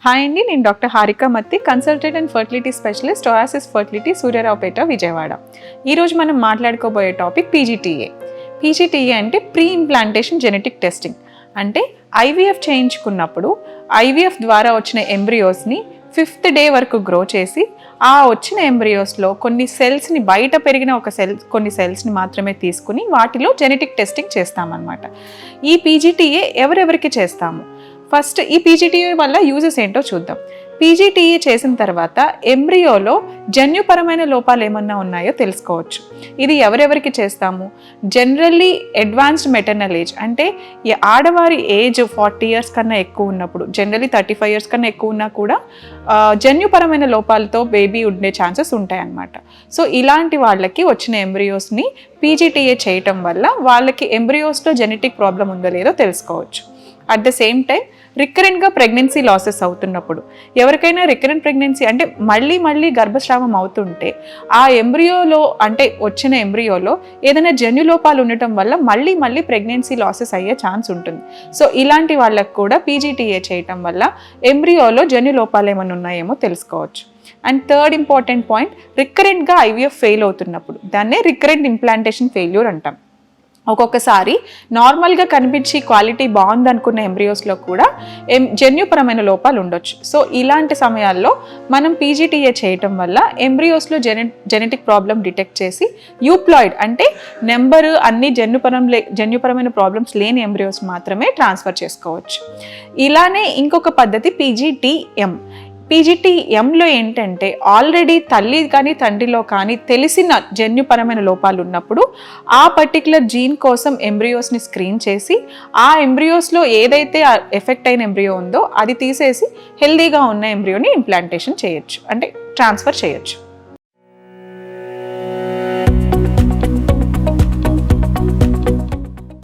Hi అండి, నేను doctor Harika Matti, consultant and fertility specialist, Oasis fertility, Suryaraopet, Vijayawada. ఈరోజు మనం మాట్లాడుకోబోయే టాపిక్ పీజీటీఏ. పీజీటీఏ అంటే ప్రీ ఇంప్లాంటేషన్ జెనెటిక్ టెస్టింగ్. అంటే ఐవీఎఫ్ చేయించుకున్నప్పుడు ఐవీఎఫ్ ద్వారా వచ్చిన ఎంబ్రియోస్ని 5th డే వరకు గ్రో చేసి ఆ వచ్చిన ఎంబ్రియోస్లో కొన్ని సెల్స్ని, బయట పెరిగిన కొన్ని సెల్స్ని మాత్రమే తీసుకుని వాటిలో జెనెటిక్ టెస్టింగ్ చేస్తామన్నమాట. ఈ పీజీటీఏ ఎవరెవరికి చేస్తాము? ఫస్ట్ ఈ పీజీటీఏ వల్ల యూజెస్ ఏంటో చూద్దాం. పీజీటీఏ చేసిన తర్వాత ఎంబ్రియోలో జన్యుపరమైన లోపాలు ఏమన్నా ఉన్నాయో తెలుసుకోవచ్చు. ఇది ఎవరెవరికి చేస్తాము? జనరల్లీ అడ్వాన్స్డ్ మెటర్నల్ ఏజ్, అంటే ఈ ఆడవారి ఏజ్ 40 years కన్నా ఎక్కువ ఉన్నప్పుడు, జనరల్లీ 35 years కన్నా ఎక్కువ ఉన్నా కూడా జన్యుపరమైన లోపాలతో బేబీ ఉండే ఛాన్సెస్ ఉంటాయన్నమాట. సో ఇలాంటి వాళ్ళకి వచ్చిన ఎంబ్రియోస్ని పీజీటీఏ చేయటం వల్ల వాళ్ళకి ఎంబ్రియోస్లో జెనెటిక్ ప్రాబ్లం ఉందో లేదో తెలుసుకోవచ్చు. అట్ ద సేమ్ టైం రికరెంట్గా ప్రెగ్నెన్సీ లాసెస్ అవుతున్నప్పుడు, ఎవరికైనా రికరెంట్ ప్రెగ్నెన్సీ అంటే మళ్ళీ గర్భస్రావం అవుతుంటే ఆ ఎంబ్రియోలో, అంటే వచ్చిన ఎంబ్రియోలో ఏదైనా జన్యు లోపాలు ఉండటం వల్ల మళ్ళీ ప్రెగ్నెన్సీ లాసెస్ అయ్యే ఛాన్స్ ఉంటుంది. సో ఇలాంటి వాళ్ళకు కూడా పీజీటీఏ చేయటం వల్ల ఎంబ్రియోలో జన్యు లోపాలు ఏమైనా ఉన్నాయేమో తెలుసుకోవచ్చు. అండ్ థర్డ్ ఇంపార్టెంట్ పాయింట్, రికరెంట్గా ఐవీఎఫ్ ఫెయిల్ అవుతున్నప్పుడు, దాన్నే రికరెంట్ ఇంప్లాంటేషన్ ఫెయిల్యూర్ అంటాం. ఒక్కొక్కసారి నార్మల్గా కనిపించి క్వాలిటీ బాగుందనుకున్న ఎంబ్రియోస్లో కూడా జన్యుపరమైన లోపాలు ఉండొచ్చు. సో ఇలాంటి సమయాల్లో మనం పీజీటీఏ చేయటం వల్ల ఎంబ్రియోస్లో జెనెటిక్ ప్రాబ్లం డిటెక్ట్ చేసి యూప్లాయిడ్, అంటే నెంబరు అన్ని జన్యుపరమైన ప్రాబ్లమ్స్ లేని ఎంబ్రియోస్ మాత్రమే ట్రాన్స్ఫర్ చేసుకోవచ్చు. ఇలానే ఇంకొక పద్ధతి పీజీటీఎం. పీజీటీఎంలో ఏంటంటే ఆల్రెడీ తల్లి కానీ తండ్రిలో కానీ తెలిసిన జన్యుపరమైన లోపాలు ఉన్నప్పుడు ఆ పర్టికులర్ జీన్ కోసం ఎంబ్రియోస్ని స్క్రీన్ చేసి ఆ ఎంబ్రియోస్లో ఏదైతే ఎఫెక్ట్ అయిన ఎంబ్రియో ఉందో అది తీసేసి హెల్దీగా ఉన్న ఎంబ్రియోని ఇంప్లాంటేషన్ చేయొచ్చు, అంటే ట్రాన్స్ఫర్ చేయొచ్చు.